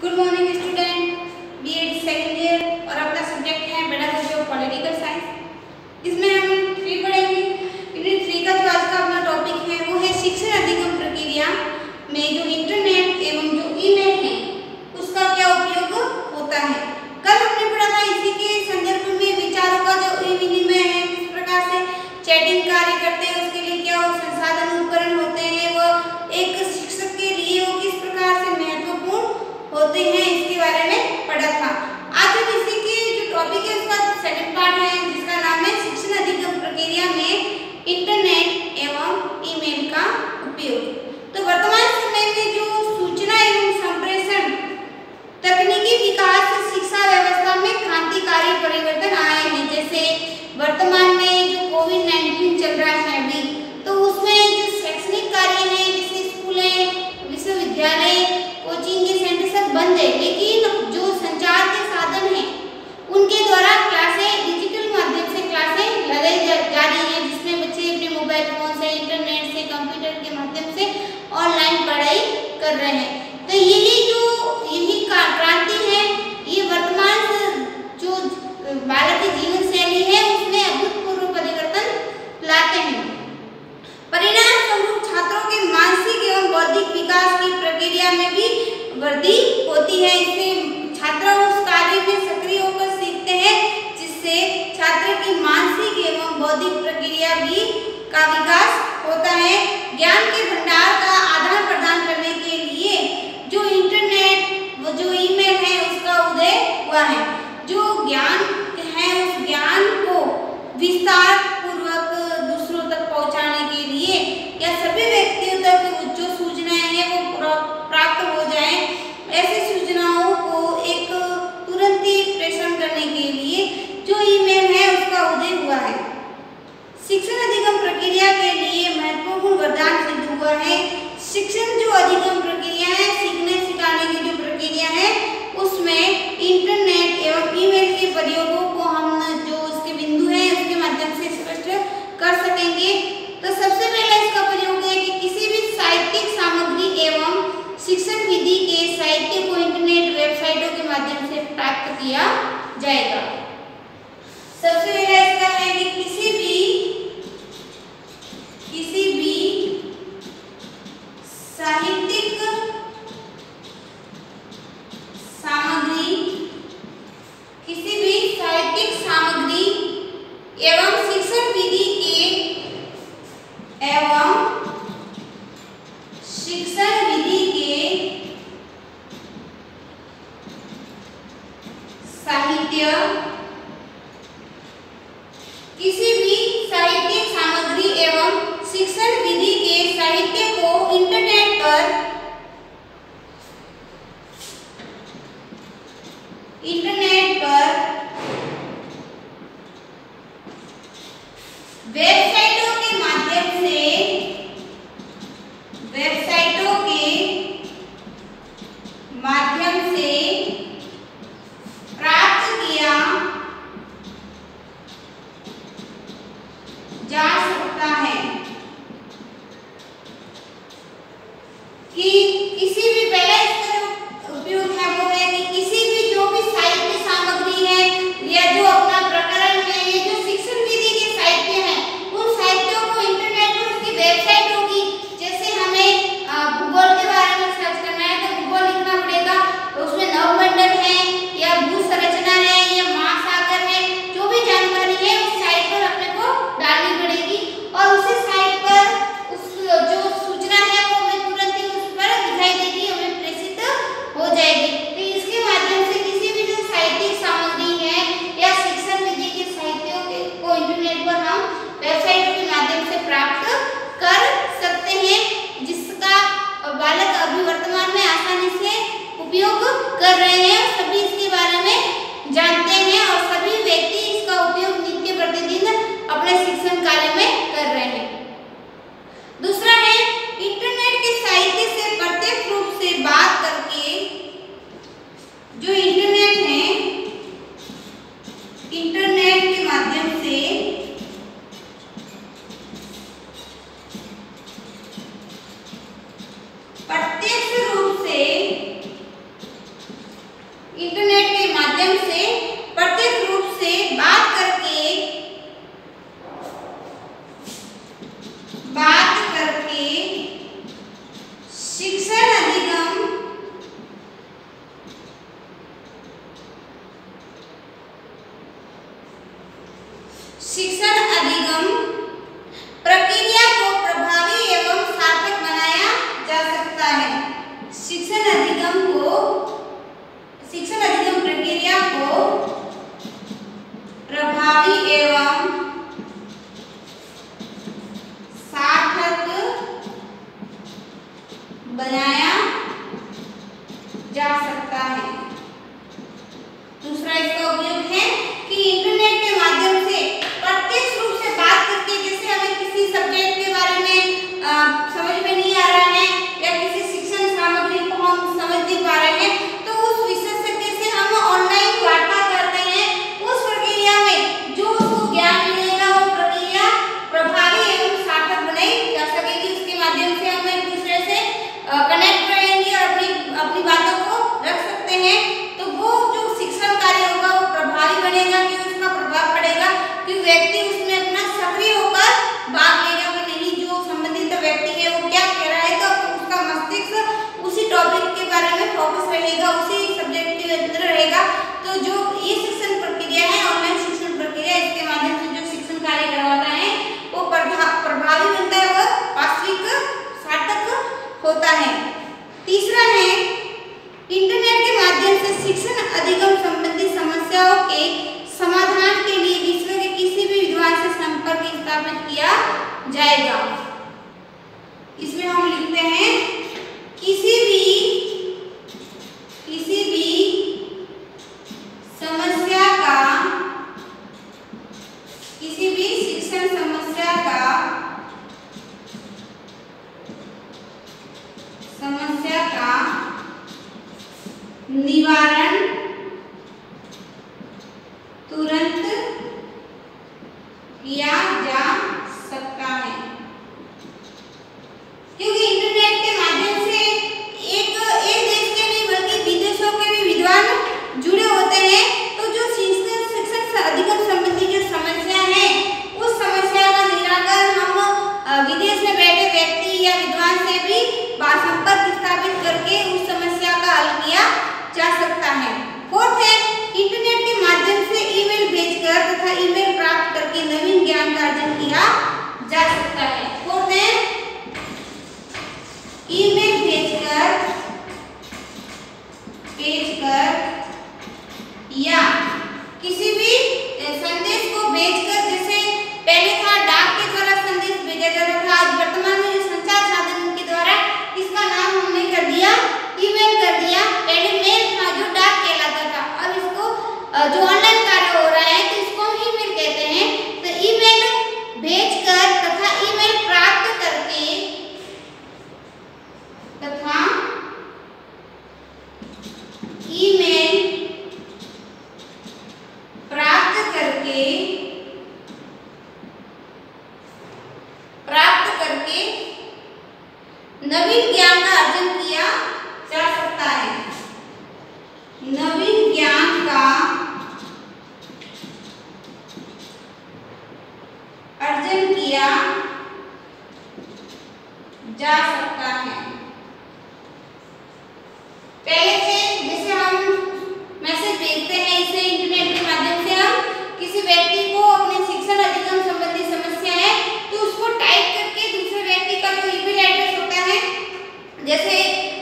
Good morning student, B Ed second year और अपना subject है बेटा जो पॉलिटिकल साइंस। इसमें हम 3 पढ़ेंगे। यूनिट 3 का जो आज का अपना टॉपिक है वो है शिक्षण अधिगम प्रक्रिया में जो इंटरनेट एवं जो ईमेल है उसका क्या उपयोग होता है। कल हमने पढ़ा था इसी के संदर्भ में विचारों का जो विनिमय है, किस प्रकार से चैटिंग कार्य करते हैं, उसके लिए क्या वो संसाधन उपकरण होते हैं, वो एक शिक्षक के लिए वो किस प्रकार से महत्वपूर्ण होते हैं, इसके बारे में पढ़ा था। आज हम इसी के जो टॉपिक है उसका सेकंड पार्ट है जिसका नाम है शिक्षण अधिगम प्रक्रिया में इंटरनेट एवं ईमेल का उपयोग। तो वर्तमान समय में जो सूचना एवं संप्रेषण तकनीकी विकास से शिक्षा व्यवस्था में क्रांतिकारी परिवर्तन आए हैं। जैसे वर्तमान में जो कोविड-19 चल रहा है अभी, तो उसमें जो शैक्षणिक कार्य है जैसे स्कूलें, विश्वविद्यालय, कोचिंग के सेंटर सब बंद है, लेकिन जो संचार के साधन हैं उनके द्वारा क्लासें डिजिटल माध्यम से क्लासें लगाई जा रही हैं, जिसमें बच्चे अपने मोबाइल फोन से, इंटरनेट से, कंप्यूटर के माध्यम से ऑनलाइन पढ़ाई कर रहे हैं। तो यही क्रांति है, ये वर्तमान जो भारत की जीवन शैली है उसमें अभूतपूर्व परिवर्तन लाते हैं। परिणाम स्वरूप छात्रों के मानसिक एवं बौद्धिक विकास की प्रक्रिया में भी वृद्धि होती है। इससे छात्र उस कार्य में सक्रिय होकर सीखते हैं, जिससे छात्र की मानसिक एवं बौद्धिक प्रक्रिया भी का विकास होता है। ज्ञान के भंडार का आदान प्रदान करने के लिए जो इंटरनेट वो जो ईमेल है उसका उदय हुआ है। जो ज्ञान है उस ज्ञान को विस्तार पूर्वक दूसरों तक पहुंचाने के लिए या सभी व्यक्तियों तक जो सूचनाएं हैं वो प्राप्त हो जाए, ऐसी सूचनाओं को एक तुरंत ही प्रेषण करने के लिए जो ईमेल है उसका उदय हुआ है। शिक्षण अधिगम प्रक्रिया के लिए महत्वपूर्ण वरदान सिद्ध हुआ है। शिक्षण जो अधिगम प्रक्रिया है, सीखने सिखाने की जो प्रक्रिया है, उसमें इंटरनेट एवं ईमेल के प्रयोगों को हम जो उसके बिंदु हैं उसके माध्यम से स्पष्ट कर सकेंगे। तो सबसे पहले इसका प्रयोग है कि किसी भी साहित्यिक सामग्री एवं शिक्षण विधि के साहित्य को इंटरनेट वेबसाइटों के माध्यम से प्राप्त किया जाएगा। सबसे पहले इसका है कि किसी भी साहित्यिक सामग्री एवं शिक्षण विधि के साहित्य किसी भी साहित्यिक सामग्री एवं शिक्षण विधि के साहित्य को इंटरनेट पर वेबसाइटों के माध्यम से प्राप्त किया जा सकता है। कि किसी भी पहले इसका उपयोग है वो है कि किसी भी जो भी साहित्य सामग्री है या जो अपना प्रकरण है, ये जो शिक्षण विधि के साहित्य हैं, उन साहित्यों को इंटरनेट पर उसकी वेबसाइट होगी। जैसे हमें भूगोल के बारे में सर्च करना है तो भूगोल लिखना पड़ेगा, तो उसमें नवमंडल है या भू संरचना है या महासागर है, जो भी जानकारी है उस साइट पर अपने को डालनी पड़ेगी और उसी साइट पर उस जो सूचना है वो हमें तुरंत ही उस पर दिखाई देगी, हमें प्रेषित हो जाएगी। तो इसके माध्यम से किसी भी जो साहित्यिक सामग्री है या शिक्षण विधि के साहित्यों को इंटरनेट पर हम वेबसाइटों के माध्यम से प्राप्त कर सकते हैं, जिसका बालक अभी वर्तमान में आसानी से उपयोग कर रहे हैं। सभी इसके बारे में जानते हैं और सभी व्यक्ति इसका उपयोग नित्य प्रतिदिन अपने शिक्षण कार्य में कर रहे हैं। दूसरा है इंटरनेट के साहित्य से प्रत्यक्ष रूप से बात करके जो इंटरनेट है, इंटरनेट के माध्यम से प्रत्यक्ष रूप से शिक्षण अधिगम प्रक्रिया को प्रभावी एवं सार्थक बनाया जा सकता है। शिक्षण अधिगम प्रक्रिया को प्रभावी एवं सार्थक बनाया जा सकता है। दूसरा इसका उपयोग है कि इंटरनेट के माध्यम से प्रत्यक्ष रूप से बात करके, जैसे हमें किसी सब्जेक्ट के बारे में समझ में नहीं आ रहा है या किसी शिक्षण सामग्री को हम समझ नहीं पा रहे हैं, तो उस विशेषज्ञ से हम ऑनलाइन वार्ता करते हैं। उस प्रक्रिया में जो उसको ज्ञान मिलेगा वो प्रक्रिया प्रभावी एवं सार्थक बनाई जा सकेगी। उसके माध्यम से हम एक दूसरे से कनेक्ट रहेंगे और अपनी बातों को रख सकते हैं। तो वो जो शिक्षण कार्य होगा वो प्रभावी बनेगा, कि उसका प्रभाव पड़ेगा, कि व्यक्ति उसमें अपना सक्रिय होकर भाग लेगा कि नहीं, जो संबंधित व्यक्ति है वो क्या कह रहा है, तो उसका मस्तिष्क उसी टॉपिक के बारे में फोकस रहेगा, उसी सब्जेक्ट के अंदर रहेगा। तो जो ये शिक्षण प्रक्रिया है, ऑनलाइन शिक्षण प्रक्रिया, इसके माध्यम से जो शिक्षण कार्य करवाता है वो प्रभावी बनता है और वास्तविक सार्थक होता है। तीसरा है इंटरनेट के माध्यम से शिक्षण अधिगम संबंधी समस्याओं के समाधान के लिए विश्व के किसी भी विद्वान से संपर्क स्थापित किया जाएगा। इसमें हम लिखते हैं किसी भी समस्या का, किसी भी शिक्षण समस्या का निवारण तुरंत किया जा सकता है। क्योंकि इंटरनेट के माध्यम से एक देश के नहीं बल्कि विदेशों के भी विद्वान जुड़े होते हैं। तो जो शिक्षण अधिगम संबंधी जो समस्या है, उस समस्या का निराकरण हम विदेश में बैठे व्यक्ति या विद्वान से भी संपर्क स्थापित करके उस समस्या का हल किया जा सकता है। फोर्थ है इंटरनेट के माध्यम से ईमेल भेजकर तथा ईमेल प्राप्त करके नवीन ज्ञान का अर्जन किया जा सकता है। फोर्थ है ईमेल भेजकर या किसी भी संदेश को भेजकर, जैसे पहले था डाक के द्वारा संदेश भेजा जाता था, आज वर्तमान में जो संचार साधन के द्वारा इसका नाम हमने कर दिया ईमेल कर दिया। पहले मेल था जो डाक कहलाता था, अब इसको जो ऑनलाइन कार्य हो रहा है तो इसको हम ईमेल कहते हैं। तो ईमेल भेजकर तथा ईमेल प्राप्त करके नवीन ज्ञान का अर्जन किया जा सकता है। नवीन ज्ञान का अर्जन किया जा सकता है। पहले से जैसे हम मैसेज भेजते हैं, इसे इंटरनेट के माध्यम से हम किसी व्यक्ति को अपने शिक्षण अधिगम संबंधी समस्या है तो उसको टाइप करके दूसरे व्यक्ति का जो ईमेल एड्रेस होता है, जैसे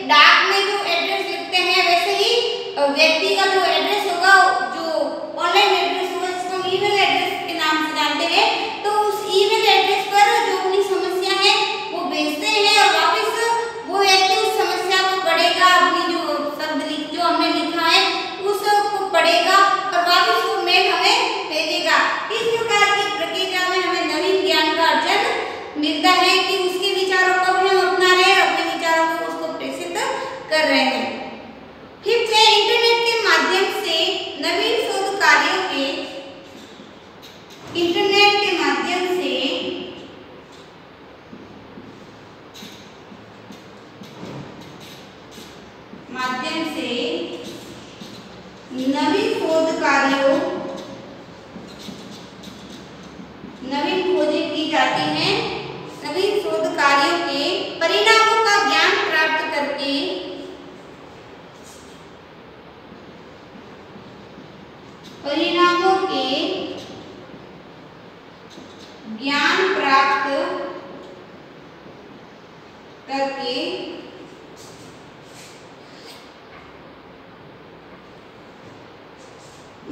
डाक में जो एड्रेस लिखते हैं वैसे ही व्यक्ति का जो एड्रेस होगा, जो ऑनलाइन एड्रेस होगा जिसको हम ईमेल एड्रेस के नाम से जानते हैं, तो उस ईमेल एड्रेस पर जो अपनी समस्या है वो भेजते हैं और वापस वो व्यक्ति उस समस्या को पढ़ेगा, अपनी जो शब्द जो हमने लिखा है उसको पढ़ेगा और वापस वो मेल हमें भेजेगा। इस प्रकार की प्रक्रिया में हमें नवीन ज्ञान का अर्जन मिलता है कि उसके विचारों को भी हम अपना रहे हैं, अपने विचारों को उसको प्रेषित कर रहे हैं। फिफ्थ है इंटरनेट के माध्यम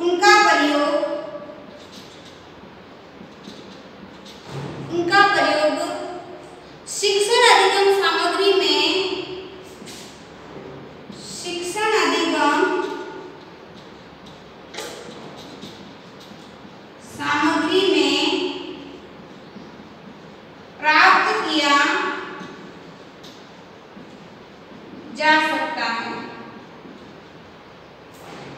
उनका प्रयोग शिक्षण अधिगम सामग्री में प्राप्त किया जा सकता है।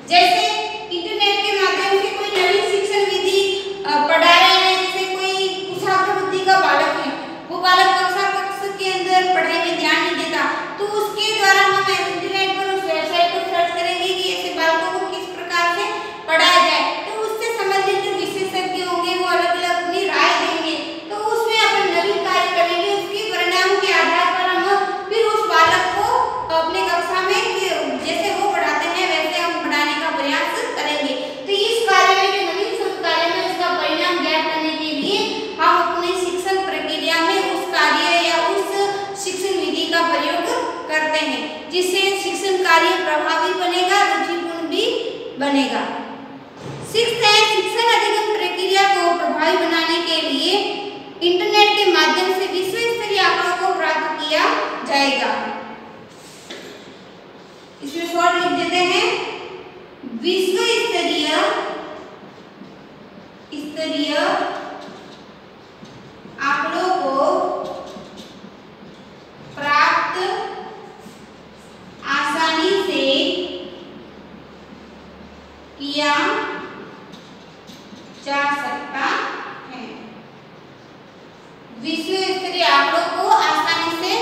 जैसे इंटरनेट के माध्यम से कोई नवीन शिक्षण विधि पढ़ा रहे हैं, जैसे कोई कुशाग्र बुद्धि का बालक है, वो बालक कक्षा के अंदर पढ़ाई में ध्यान नहीं देता, तो उसके द्वारा हम इंटरनेट पर उस वेबसाइट पर सर्च करेंगे कि ऐसे बालकों को किस प्रकार से पढ़ाया जाए, तो उससे संबंधित जो विशेषज्ञ होंगे वो अलग अलग अपनी राय देंगे, तो उसमें अपन नवीन कार्य करेंगे। उसके परिणाम के आधार पर हम फिर उस बालक को अपने कक्षा में जैसे वो पढ़ाते हैं वैसे हम पढ़ाने का प्रयास करेंगे। तो इस कार्य में जो नवीन शोध कार्य में उसका परिणाम ज्ञात करने के लिए हम अपने शिक्षण प्रक्रिया में उस कार्य या उस शिक्षण विधि का प्रयोग करते हैं, जिससे शिक्षण कार्य प्रभावी बनेगा, रुचिपूर्ण भी बनेगा। शिक्षण अधिगम प्रक्रिया को प्रभावी बनाने के लिए इंटरनेट के माध्यम से विश्व स्तरीय आंकड़ों को प्राप्त किया जाएगा। इसमें शॉर्ट लिख देते हैं, विश्व स्तरीय आंकड़ों को प्राप्त आसानी से किया जा सकता है। विश्व स्तरीय आंकड़ों को आसानी से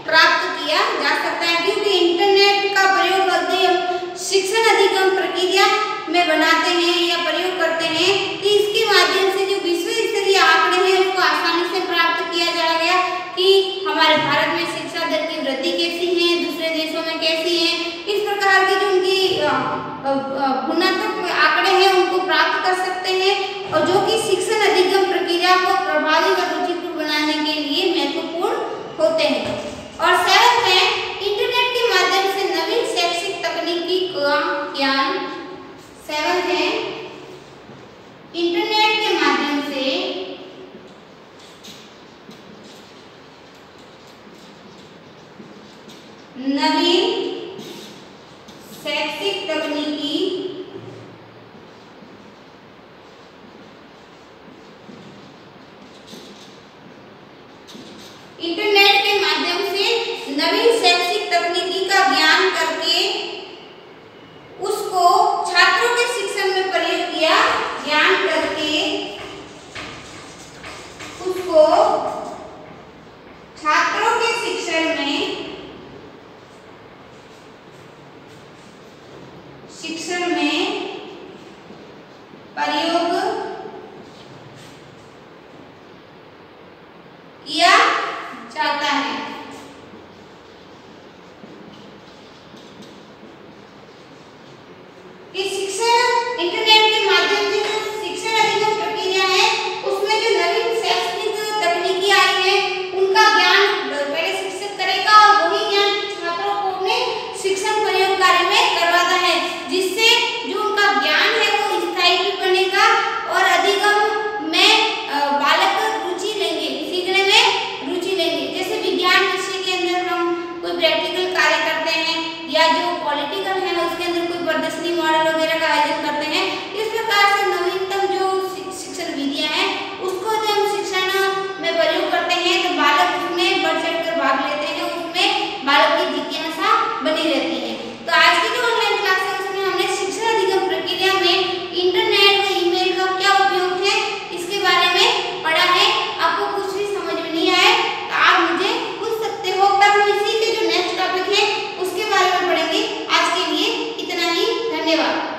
प्राप्त किया जा सकता है, क्योंकि इंटरनेट का प्रयोग करके हम शिक्षण अधिगम प्रक्रिया में बनाते हैं या प्रयोग करते हैं, तो इसके माध्यम से जो विश्व स्तरीय आंकड़े हैं उसको आसानी से प्राप्त किया जाएगा कि हमारे भारत में शिक्षा दर की वृद्धि कैसी है, दूसरे देशों में कैसी है। इस प्रकार की जो उनकी गुणात्मक आंकड़े हैं उनको प्राप्त कर सकते हैं, और जो कि शिक्षण अधिगम प्रक्रिया को प्रभावी व रुचिपूर्ण बनाने के लिए महत्वपूर्ण होते हैं। और 7 है, इंटरनेट के माध्यम से नवीन शैक्षिक तकनीकी का ज्ञान। 7 है, इंटरनेट के माध्यम से नवीन शैक्षिक तकनीकी इंटरनेट के माध्यम से नवीन शैक्षिक तकनीकी का ज्ञान करके उसको छात्रों के शिक्षण में प्रयोग किया, ज्ञान करके उसको छात्रों के शिक्षण में प्रयोग किया जाता है। इस शिक्षण इंटरनेट के माध्यम से जो शिक्षण अधिगम प्रक्रिया है उसमें जो नवीन शैक्षणिक तकनीकी आई है उनका ज्ञान पहले शिक्षक करेगा और वही ज्ञान छात्रों को अपने शिक्षण प्रयोग कार्य में करवाता है, जिससे जो उनका ज्ञान है वो स्थायी भी बनेगा और अधिगम में बालक रुचि लेंगे, सीखने में रुचि लेंगे। जैसे विज्ञान विषय के अंदर हम कोई प्रैक्टिकल कार्य करते हैं या जो पॉलिटिकल है उसके अंदर कोई प्रदर्शनी मॉडल वगैरह का आयोजन करते हैं। इस प्रकार से नवीनतम जो शिक्षण विधियां हैं उसको जब हम शिक्षण में प्रयोग करते हैं तो बालक उसमें बढ़ चढ़ कर भाग लेते हैं, उसमें बालक की जिज्ञासा बनी रहती है। तो आज की जो ऑनलाइन क्लास है उसमें हमने शिक्षण अधिगम प्रक्रिया में इंटरनेट व ईमेल का क्या उपयोग है इसके बारे में पढ़ा है। आपको कुछ भी समझ में नहीं आए तो आप मुझे पूछ सकते हो, तब हम इसी के जो नेक्स्ट टॉपिक है उसके बारे में पढ़ेंगे। आज के लिए इतना ही, धन्यवाद।